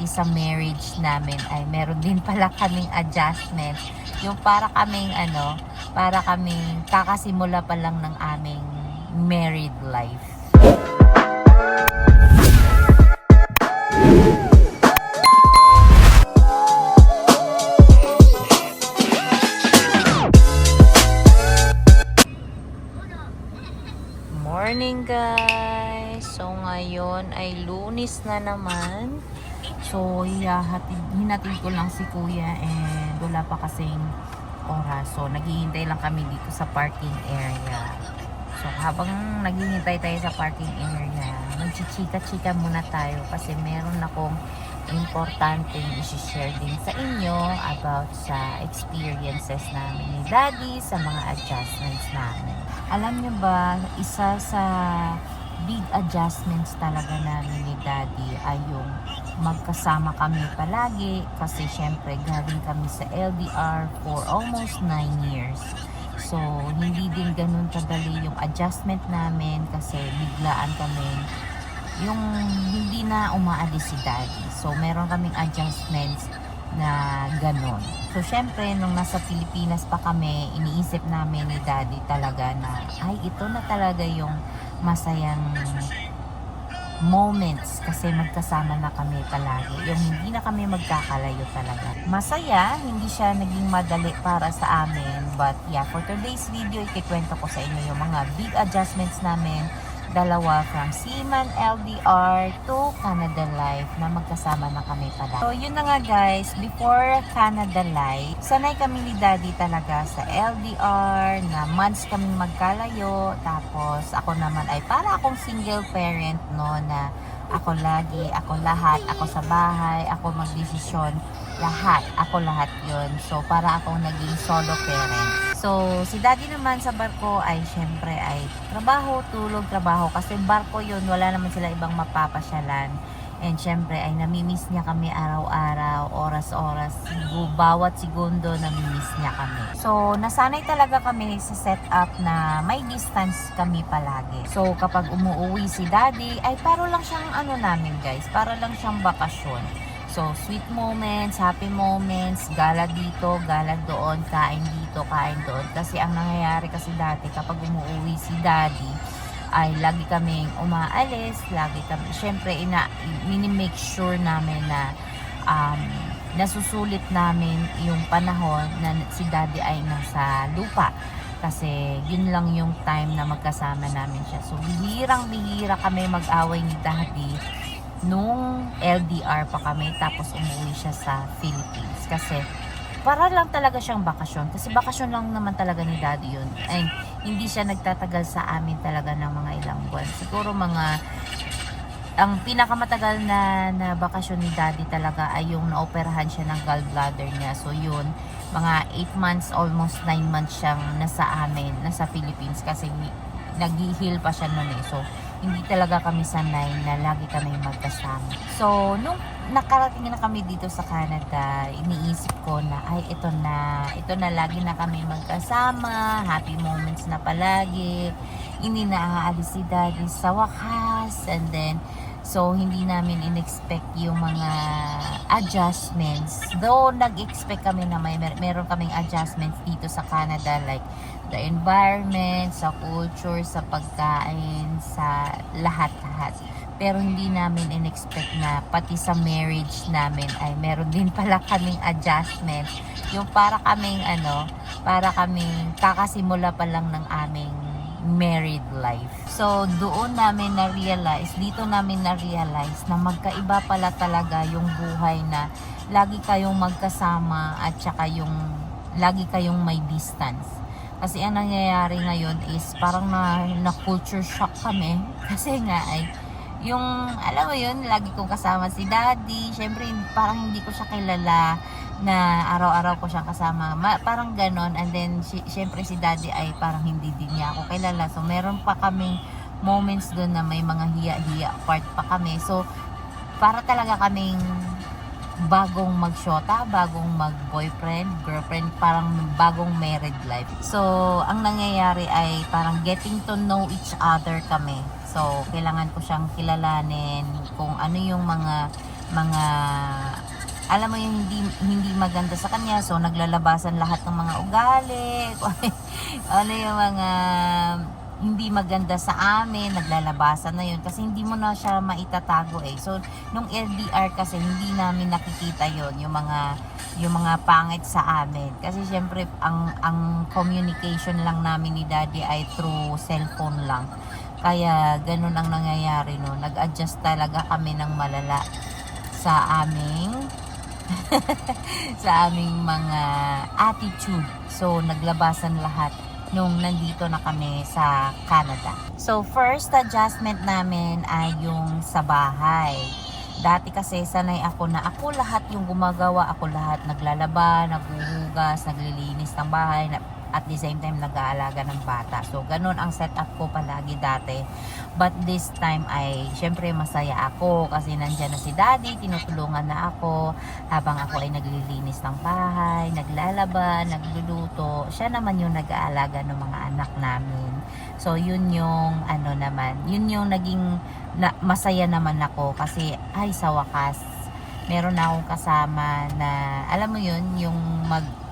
pati sa marriage namin ay meron din pala kaming adjustment. Yung para kaming kakasimula pa lang ng aming married life. Morning guys! So ngayon ay Lunes na naman. So hinatid ko lang si kuya and wala pa kasing oras. So naghihintay lang kami dito sa parking area. So habang naghihintay tayo sa parking area, magchichika-chika muna tayo kasi meron akong importanteng i-share din sa inyo about sa experiences namin ni Daddy sa mga adjustments namin. Alam niyo ba, isa sa big adjustments talaga namin ni Daddy ay yung magkasama kami palagi kasi syempre galing kami sa LDR for almost 9 years. So, hindi din ganun kadali yung adjustment namin kasi biglaan kami yung hindi na umaalis si Daddy. So, meron kaming adjustments na ganun. So, syempre, nung nasa Pilipinas pa kami, iniisip namin ni Daddy talaga na, ay, ito na talaga yung masayang moments kasi magkasama na kami palagi. Yung hindi na kami magkakalayo talaga. Masaya, hindi siya naging madali para sa amin. But yeah, for today's video, ikikwento ko sa inyo yung mga big adjustments namin. Dalawa from Seaman LDR to Canada Life na magkasama na kami pala. So yun na nga guys, before Canada Life, sanay kami ni Daddy talaga sa LDR na months kaming magkalayo. Tapos ako naman ay para akong single parent no, na ako lagi, ako lahat, ako sa bahay, ako magdesisyon, ako lahat yun. So para akong naging solo parent. So, si Daddy naman sa barko ay syempre ay trabaho, tulog, trabaho. Kasi barko yun, wala naman sila ibang mapapasyalan. And syempre ay namimiss niya kami araw-araw, oras-oras, bawat segundo namimiss niya kami. So, nasanay talaga kami sa setup na may distance kami palagi. So, kapag umuwi si Daddy, ay paro lang siyang namin guys, para lang siyang bakasyon. So, sweet moments, happy moments, gala dito, gala doon, kain dito, kain doon. Kasi ang nangyayari kasi dati kapag umuwi si Daddy, ay lagi kaming umaalis, lagi kami, syempre, mini-make sure namin na nasusulit namin yung panahon na si Daddy ay nasa lupa. Kasi yun lang yung time na magkasama namin siya. So, bihirang-bihira kami mag-away ni Daddy nung LDR pa kami tapos umuwi siya sa Philippines kasi para lang talaga siyang bakasyon kasi bakasyon lang naman talaga ni Daddy yun and hindi siya nagtatagal sa amin talaga ng mga ilang buwan, siguro ang pinakamatagal na bakasyon ni Daddy talaga ay yung naoperahan siya ng gallbladder niya. So yun, mga 8 months, almost 9 months siyang nasa Philippines kasi nag-heal pa siya nun eh. So hindi talaga kami sanay na lagi kami magkasama. So, nung nakarating na kami dito sa Canada, iniisip ko na, ay, ito na, lagi na kami magkasama, happy moments na palagi, hindi na aalis si Daddy sa wakas, and then, so, hindi namin in-expect yung mga adjustments. Though, nag-expect kami na meron kaming adjustments dito sa Canada, like, the environment, sa culture, sa pagkain, sa lahat-lahat. Pero hindi namin in-expect na pati sa marriage namin ay meron din pala kaming adjustment. Yung para kaming kakasimula pa lang ng aming married life. So dito namin na-realize na magkaiba pala talaga yung buhay na lagi kayong magkasama at saka yung lagi kayong may distance. Kasi ang nangyayari ngayon is parang na culture shock kami. Kasi nga ay, alam mo yun, lagi kong kasama si Daddy. Syempre, parang hindi ko siya kilala na araw-araw ko siyang kasama. Parang ganon. And then, syempre si Daddy ay parang hindi din niya ako kilala. So, meron pa kaming moments doon na may mga hiya-hiya part pa kami. So, para talaga kaming bagong magsyota, bagong mag-boyfriend, girlfriend, parang bagong married life. So, ang nangyayari ay parang getting to know each other kami. So, kailangan ko siyang kilalanin kung ano yung mga mga alam mo yung hindi maganda sa kanya, so naglalabasan lahat ng mga ugali, ano yung mga hindi maganda sa amin, naglalabasan na yun kasi hindi mo na siya maitatago eh. So nung LDR kasi hindi namin nakikita yon yung mga pangit sa amin kasi syempre ang communication lang namin ni Daddy ay through cellphone lang, kaya ganun ang nangyayari no. Nag-adjust talaga kami ng malala sa aming sa aming mga attitude. So naglabasan lahat nung nandito na kami sa Canada. So first adjustment namin ay yung sa bahay. Dati kasi sanay ako na ako lahat yung gumagawa, ako lahat naglalaba, naghuhugas, naglilinis ng bahay, at the same time nag-aalaga ng bata. So ganun ang setup ko palagi dati. But this time ay syempre masaya ako kasi nandyan na si Daddy, tinutulungan na ako habang ako ay naglilinis ng bahay, naglalaba, nagluluto. Siya naman yung nag-aalaga ng mga anak namin. So yun yung ano naman, yun yung naging masaya naman ako kasi ay sa wakas meron na akong kasama na alam mo yun, yung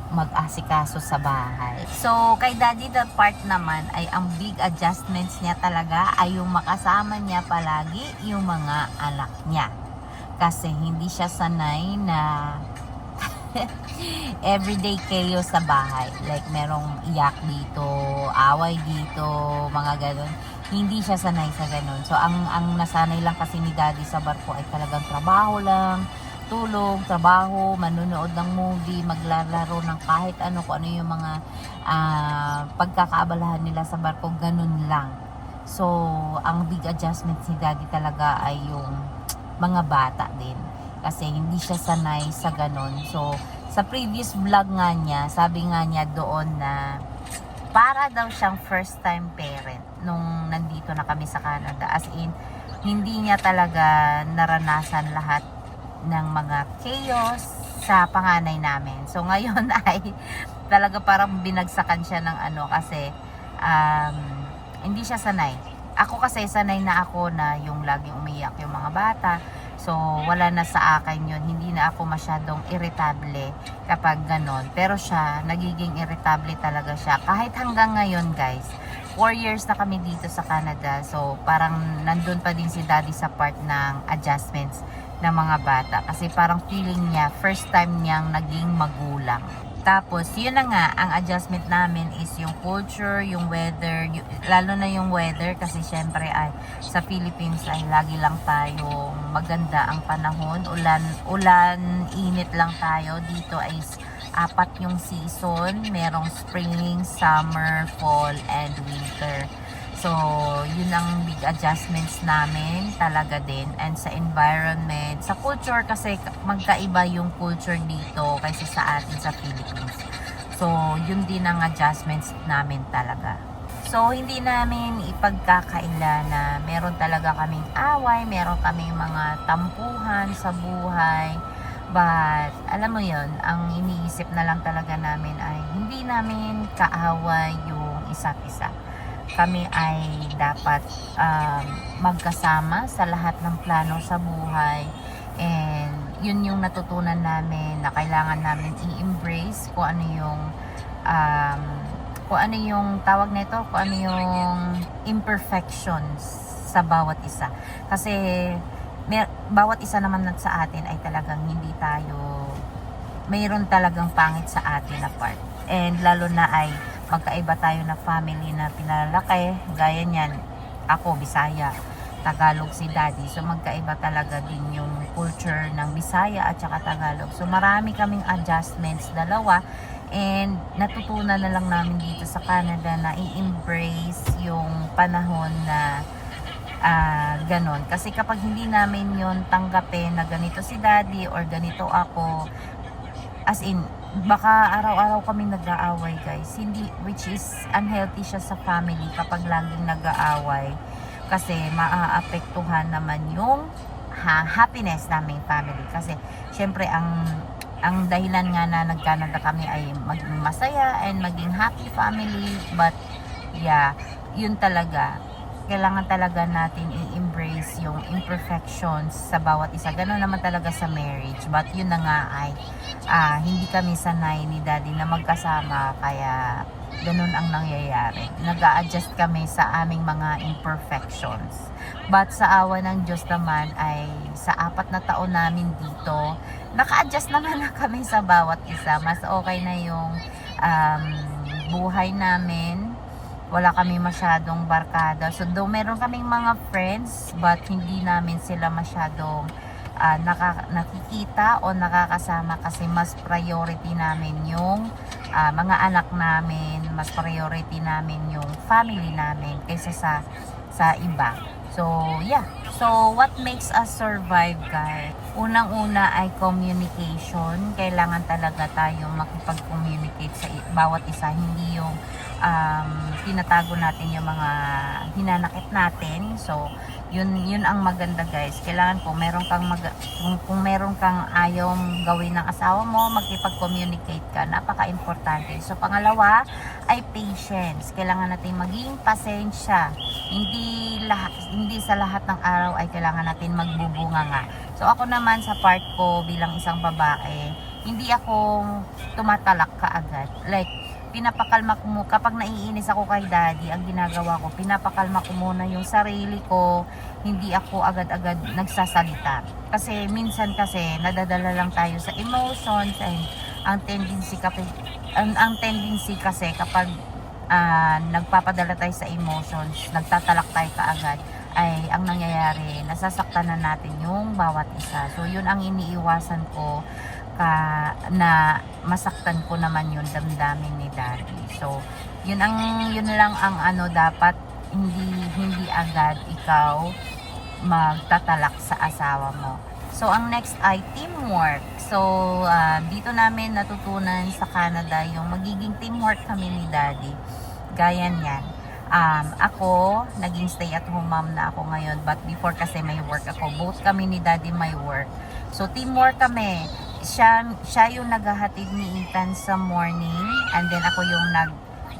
mag-asikaso sa bahay. So, kay Daddy that part naman ay ang big adjustments niya talaga ay yung makasama niya palagi yung mga anak niya. Kasi hindi siya sanay na everyday chaos sa bahay. Like, merong iyak dito, away dito, mga ganun. Hindi siya sanay sa ganun. So, ang nasanay lang kasi ni Daddy sa barko ay talagang trabaho lang, tulog, trabaho, manunood ng movie, maglalaro ng kahit ano, kung ano yung mga pagkakaabalahan nila sa barko, ganun lang. So, ang big adjustment ni Daddy talaga ay yung mga bata din. Kasi hindi siya sanay sa ganun. So, sa previous vlog nga niya, sabi nga niya doon na para daw siyang first time parent nung nandito na kami sa Canada. As in, hindi niya talaga naranasan lahat ng mga chaos sa panganay namin. So ngayon ay talaga parang binagsakan siya ng ano kasi hindi siya sanay. Ako kasi sanay na ako na yung laging umiyak yung mga bata. So wala na sa akin yun. Hindi na ako masyadong irritable kapag ganon. Pero siya, nagiging irritable talaga siya. Kahit hanggang ngayon guys, 4 years na kami dito sa Canada. So parang nandun pa din si Daddy sa part ng adjustments ng mga bata kasi parang feeling niya first time niyang naging magulang. Tapos yun na nga, ang adjustment namin is yung culture, yung weather, lalo na yung weather kasi syempre ay sa Philippines ay lagi lang tayong maganda ang panahon, ulan, init lang tayo. Dito ay 4 yung season, merong spring, summer, fall, and winter. So, yun ang big adjustments namin talaga din. And sa environment, sa culture kasi magkaiba yung culture dito kaysa sa atin sa Philippines. So, yun din ang adjustments namin talaga. So, hindi namin ipagkakaila na meron talaga kaming away, meron kaming mga tampuhan sa buhay. But, alam mo yun, ang iniisip na lang talaga namin ay hindi namin kaaway yung isa't isa. Kami ay dapat magkasama sa lahat ng plano sa buhay, and yun yung natutunan namin na kailangan namin i-embrace kung ano yung tawag nito, kung ano yung imperfections sa bawat isa. Kasi bawat isa naman sa atin ay talagang hindi tayo, mayroon talagang pangit sa atin na part. And lalo na ay magkaiba tayo na family na pinalaki, gaya niyan, ako Bisaya, Tagalog si Daddy. So magkaiba talaga din yung culture ng Bisaya at saka Tagalog. So marami kaming adjustments dalawa, and natutunan na lang namin dito sa Canada na i-embrace yung panahon na ganon. Kasi kapag hindi namin yon tanggapin na ganito si Daddy or ganito ako, as in, baka araw-araw kami nag-aaway guys. Hindi, which is unhealthy siya sa family kapag laging nag-aaway. Kasi maaapektuhan naman yung happiness naming family. Kasi syempre ang dahilan nga na nag-Canada kami ay maging masaya and maging happy family. But yeah, yun talaga. kailangan talaga natin i-embrace yung imperfections sa bawat isa. Gano'n naman talaga sa marriage. But yun na nga ay hindi kami sanay ni Daddy na magkasama, kaya ganun ang nangyayari. Nag-a-adjust kami sa aming mga imperfections. But sa awa ng Diyos naman ay sa 4 na taon namin dito, naka-adjust naman na kami sa bawat isa. Mas okay na yung buhay namin. Wala kami masyadong barkada. So, though meron kaming mga friends, but hindi namin sila masyadong nakikita o nakakasama kasi mas priority namin yung mga anak namin, mas priority namin yung family namin kaysa sa iba. So, yeah. So, what makes us survive, guys? Unang-una ay communication. Kailangan talaga tayo makipag-communicate sa bawat isa. Hindi yung tinatago natin yung mga hinanakit natin. So, yun ang maganda, guys. Kailangan kung meron kang ayaw gawin ng asawa mo, makipag-communicate ka. Napaka-importante. So, pangalawa ay patience. Kailangan natin maging pasensya. Hindi sa lahat ng araw ay kailangan natin magbubunga nga. So, ako naman sa part ko bilang isang babae, hindi ako tumatalak kaagad. Like, pinapakalma ko mo, kapag naiinis ako kay Daddy, ang ginagawa ko, pinapakalma ko muna yung sarili ko, hindi ako agad-agad nagsasalita. Kasi minsan nadadala lang tayo sa emotions, and ang tendency kasi kapag nagpapadala tayo sa emotions, nagtatalak tayo kaagad, ay ang nangyayari, nasasaktan na natin yung bawat isa. So yun ang iniiwasan ko, na masaktan ko naman yung damdamin ni Daddy. So, yun lang ang dapat hindi agad ikaw magtatalak sa asawa mo. So, ang next ay teamwork. So, dito namin natutunan sa Canada yung magiging teamwork kami ni Daddy. Gaya niyan. Ako, naging stay-at-home mom na ako ngayon, but before kasi may work ako. Both kami ni Daddy may work. So, teamwork kami. Siya yung naghahatid ni Ethan sa morning, and then ako yung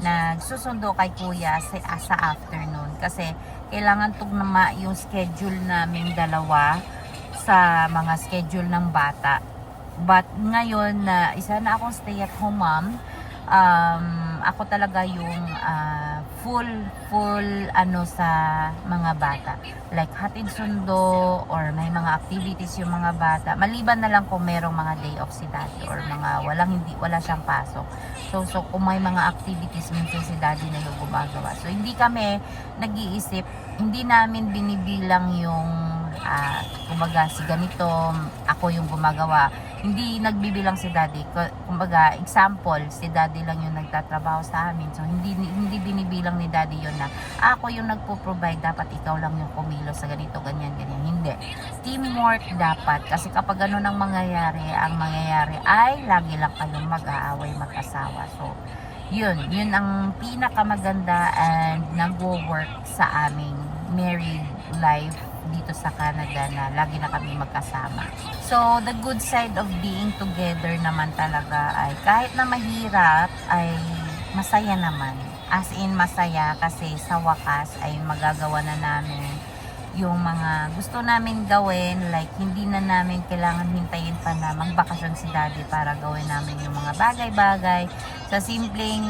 nagsusundo kay Kuya sa afternoon, kasi kailangan tugma yung schedule namin dalawa sa mga schedule ng bata. But ngayon na isa na akong stay-at-home mom, ako talaga yung full sa mga bata, like hatid sundo or may mga activities yung mga bata, maliban na lang kung merong mga day off si Daddy or mga wala siyang pasok. So kung may mga activities, minsan si Daddy na yung gumagawa. So hindi kami nag-iisip, hindi namin binibilang yung kumbaga si ganito, ako yung gumagawa. Hindi nagbibilang si Daddy. Kumbaga, example, si Daddy lang yung nagtatrabaho sa amin. So, hindi binibilang ni Daddy yun na ako yung nagpo-provide, dapat ikaw lang yung kumilos sa ganito, ganyan. Hindi. Teamwork dapat. Kasi kapag ganun ang mangyayari ay lagi lang kayong mag-aaway, mag-asawa. So, yun ang pinakamaganda and nag-work sa aming married life dito sa Canada, na lagi na kami magkasama. So, the good side of being together naman talaga ay kahit na mahirap ay masaya naman. As in masaya, kasi sa wakas ay magagawa na namin yung mga gusto namin gawin. Like, hindi na namin kailangan hintayin pa na magbakasyon si Daddy para gawin namin yung mga bagay-bagay. Sa simpleng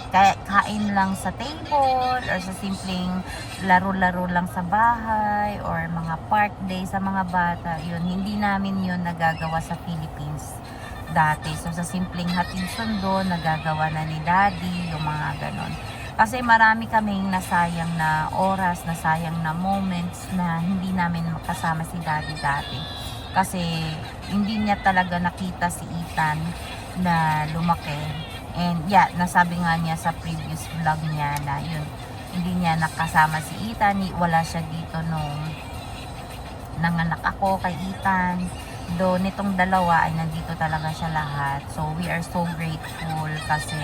kain lang sa table, or sa simpleng laro-laro lang sa bahay, or mga park day sa mga bata, yun, hindi namin yun nagagawa sa Philippines dati. So sa simpleng hatid sundo, nagagawa na ni Daddy yung mga ganon. Kasi marami kaming nasayang na oras, nasayang na moments na hindi namin makasama si Daddy dati. Kasi hindi niya talaga nakita si Ethan na lumaki. And yeah, nasabi nga niya sa previous vlog niya na yun, hindi niya nakasama si Ethan. Wala siya dito nung nanganak ako kay Ethan. Do nitong dalawa ay nandito talaga siya lahat. So we are so grateful kasi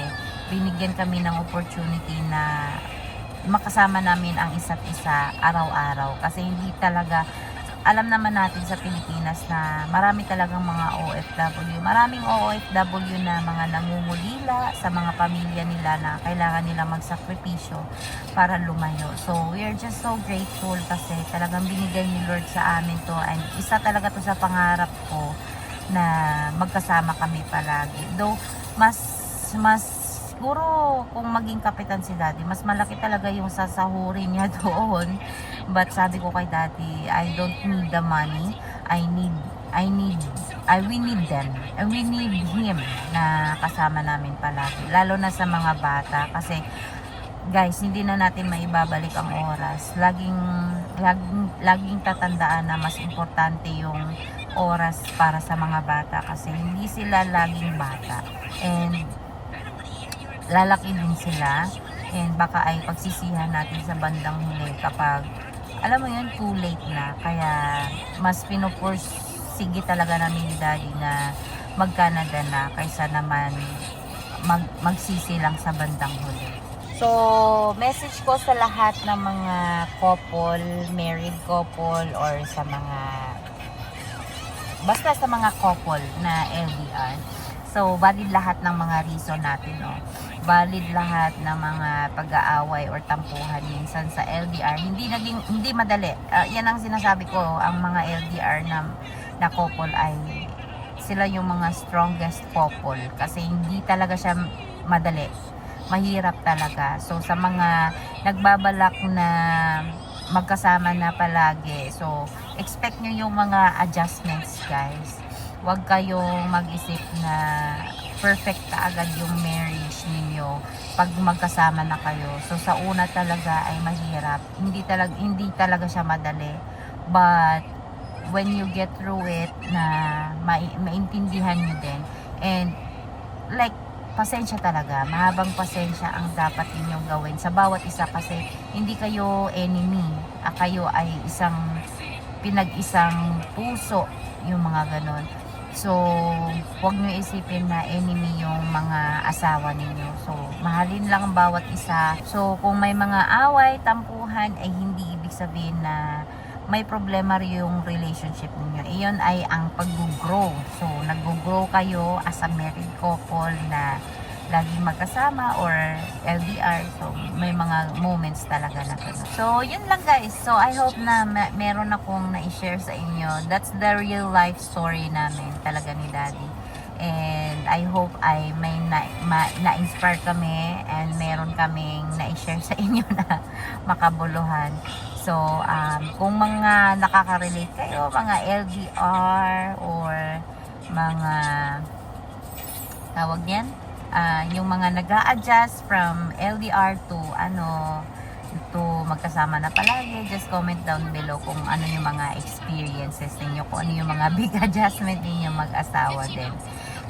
binigyan kami ng opportunity na makasama namin ang isa't isa araw-araw. Kasi hindi talaga alam naman natin sa Pilipinas na marami talagang mga OFW. Maraming OFW na mga nangungulila sa mga pamilya nila na kailangan nila magsakripisyo para lumayo. So, we are just so grateful kasi talagang binigay ni Lord sa amin to. And isa talaga to sa pangarap ko na magkasama kami palagi. Though, siguro kung maging kapitan si Daddy, mas malaki talaga yung sasahurin niya doon. But sabi ko kay Daddy, I don't need the money. We need them. And we need him na kasama namin palagi. Lalo na sa mga bata. Kasi, guys, hindi na natin maibabalik ang oras. Laging tatandaan na mas importante yung oras para sa mga bata. Kasi hindi sila laging bata. And, lalaki din sila and baka ay pagsisihan natin sa bandang huli kapag alam mo yun, too late na. Kaya mas pinupursige talaga namin ni Daddy na mag-Canada na kaysa naman magsisi lang sa bandang huli. So, message ko sa lahat ng mga couple, married couple, or sa mga basta sa mga couple na LDR. So, valid lahat ng mga reason natin, no? Valid lahat ng mga pag-aaway or tampuhan minsan sa LDR. Hindi madali. Yan ang sinasabi ko, ang mga LDR na couple ay sila yung mga strongest couple kasi hindi talaga siya madali. Mahirap talaga. So, sa mga nagbabalak na magkasama na palagi, so, expect nyo yung mga adjustments, guys. Huwag kayong mag-isip na perfect kaagad yung marriage ninyo pag magkasama na kayo. So sa una talaga ay mahirap. Hindi talaga siya madali. But when you get through it na maintindihan nyo din. And like pasensya talaga. Mahabang pasensya ang dapat ninyong gawin sa bawat isa kasi hindi kayo enemy. Kayo ay pinag-isang puso yung mga ganon. So, huwag nyo isipin na enemy yung mga asawa ninyo. So, mahalin lang ang bawat isa. So, kung may mga away, tampuhan, ay hindi ibig sabihin na may problema rin yung relationship ninyo. Iyon ay ang pag-grow. So, nag-grow kayo as a married couple na laging magkasama or LDR. So, may mga moments talaga na gano'n. So, yun lang guys. So, I hope na meron akong na-share sa inyo. That's the real life story namin talaga ni Daddy. And I hope ay may na-inspire kami and meron kaming na-share sa inyo na makabuluhan. So, kung mga nakaka-relate kayo, mga LDR or mga tawag niyan, yung mga nag-a-adjust from LDR to magkasama na palagi, just comment down below kung ano yung mga experiences ninyo, kung ano yung mga big adjustment ninyo mag-asawa din.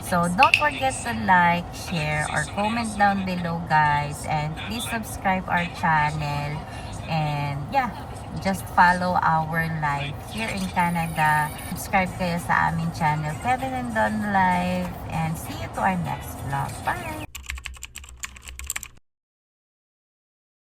So, don't forget to like, share, or comment down below guys, and please subscribe our channel, and yeah, just follow our live here in Canada. Subscribe kayo sa aming channel, Kevin and Don Live, and see you to our next vlog. Bye!